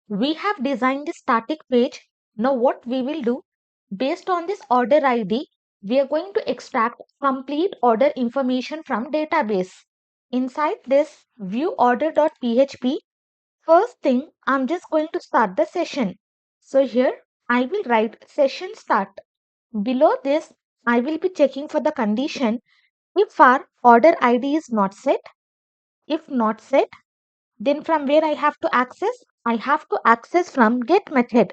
We have designed the static page. Now what we will do, based on this order ID, we are going to extract complete order information from database. Inside this view order.php, first thing I'm just going to start the session. So here I will write session start. Below this, I will be checking for the condition if our order ID is not set. If not set, then from where I have to access? I have to access from get method,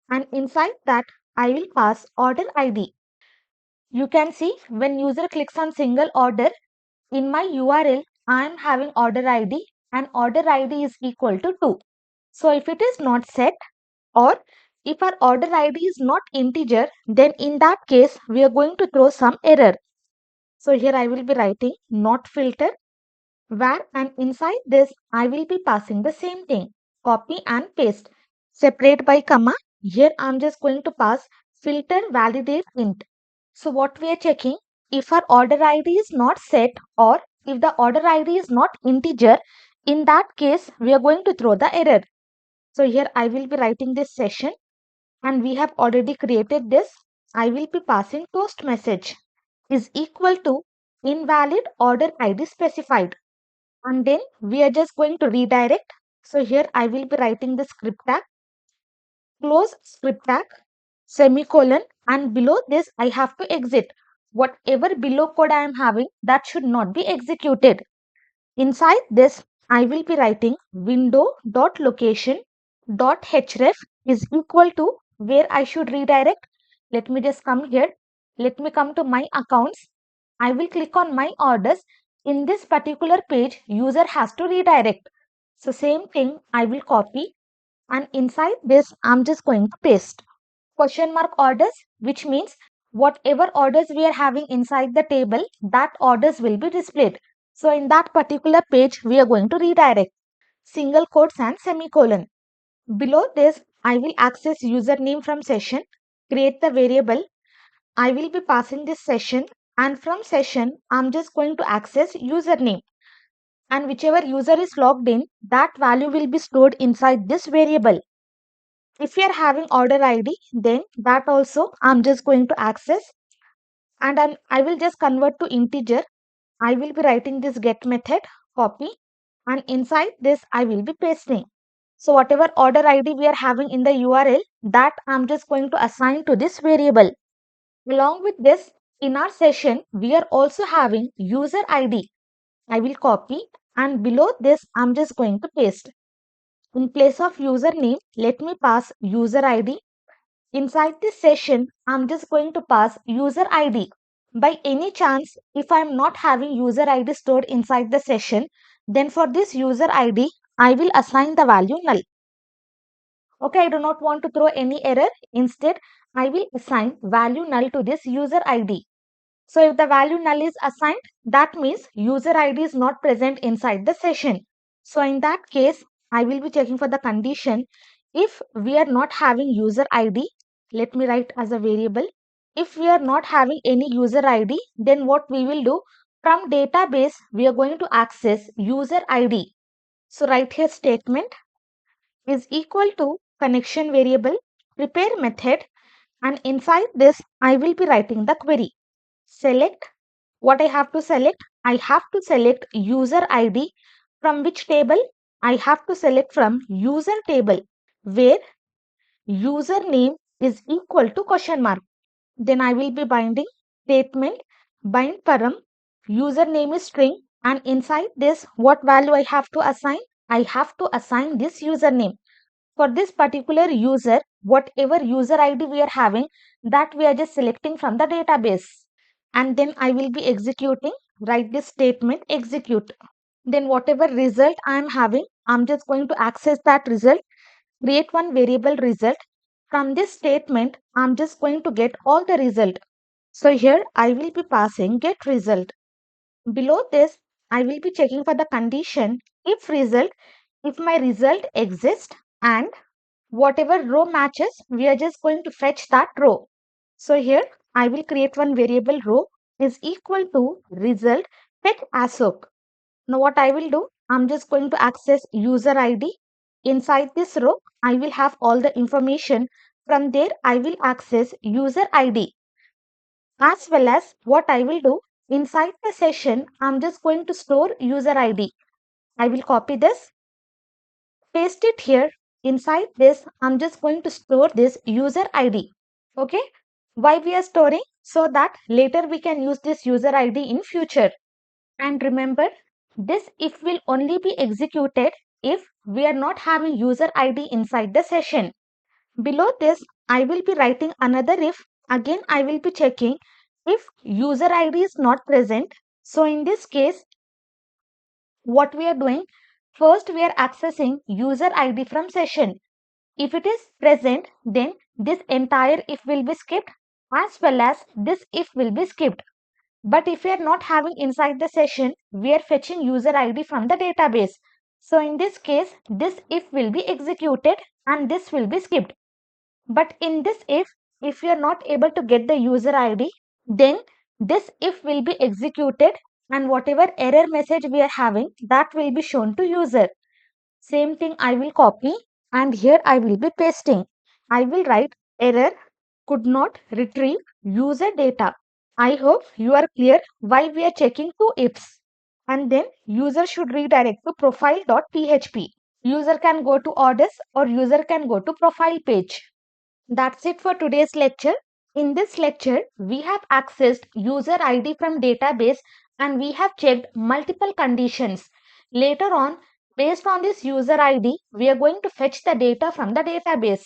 and inside that I will pass order ID. You can see when user clicks on single order, in my URL I am having order ID and order ID is equal to 2. So if it is not set, or if our order ID is not integer, then in that case we are going to throw some error. So here I will be writing not filter, where and inside this I will be passing the same thing, copy and paste, separate by comma. Here I'm just going to pass filter validate int. So what we are checking, if our order ID is not set or if the order ID is not integer, in that case we are going to throw the error. So here I will be writing this session and we have already created this. I will be passing toast message is equal to invalid order ID specified, and then we are just going to redirect. So here I will be writing the script tag, close script tag, semicolon, and below this I have to exit. Whatever below code I am having, that should not be executed. Inside this I will be writing window.location.href is equal to where I should redirect. Let me just come here. Let me come to my accounts. I will click on my orders. In this particular page, user has to redirect. So same thing I will copy, and inside this I'm just going to paste question mark orders, which means whatever orders we are having inside the table, that orders will be displayed. So in that particular page we are going to redirect single quotes and semicolon. Below this I will access username from session, create the variable. I will be passing this session, and from session I'm just going to access username, and whichever user is logged in, that value will be stored inside this variable. If you are having order ID, then that also I'm just going to access, and I will just convert to integer. I will be writing this get method, copy, and inside this I will be pasting. So whatever order ID we are having in the URL, that I'm just going to assign to this variable. Along with this, in our session, we are also having user ID. I will copy, and below this I'm just going to paste. In place of username, let me pass user ID. Inside this session, I'm just going to pass user ID. By any chance, if I'm not having user ID stored inside the session, then for this user ID, I will assign the value null. Okay, I do not want to throw any error. Instead, I will assign value null to this user ID. So if the value null is assigned, that means user ID is not present inside the session. So in that case, I will be checking for the condition. If we are not having user ID, let me write as a variable. If we are not having any user ID, then what we will do, from database, we are going to access user ID. So write here statement is equal to connection variable, prepare method, and inside this, I will be writing the query. Select what I have to select. I have to select user ID. From which table? I have to select from user table, where username is equal to question mark. Then I will be binding statement bind param. Username is string, and inside this what value I have to assign? I have to assign this username. For this particular user, whatever user ID we are having, that we are just selecting from the database. And then I will be executing, write this statement, execute. Then whatever result I am having, I'm just going to access that result, create one variable result. From this statement, I'm just going to get all the result. So here I will be passing get result. Below this, I will be checking for the condition if result, if my result exists and whatever row matches, we are just going to fetch that row. So here I will create one variable row is equal to result fetch assoc. Now what I will do, I'm just going to access user ID. Inside this row, I will have all the information. From there, I will access user ID, as well as what I will do inside the session. I'm just going to store user ID. I will copy this, paste it here. Inside this, I'm just going to store this user ID. Okay. Why we are storing? So that later we can use this user ID in future. And remember, this if will only be executed if we are not having user ID inside the session. Below this, I will be writing another if. Again, I will be checking if user ID is not present. So in this case, what we are doing, first we are accessing user ID from session. If it is present, then this entire if will be skipped, as well as this if will be skipped. But if we are not having inside the session, we are fetching user ID from the database. So in this case, this if will be executed and this will be skipped. But in this if you are not able to get the user ID, then this if will be executed and whatever error message we are having, that will be shown to user. Same thing I will copy and here I will be pasting. I will write error could not retrieve user data. I hope you are clear why we are checking two ifs. And then user should redirect to profile.php. User can go to orders or user can go to profile page. That's it for today's lecture. In this lecture, we have accessed user ID from database and we have checked multiple conditions. Later on, based on this user ID, we are going to fetch the data from the database.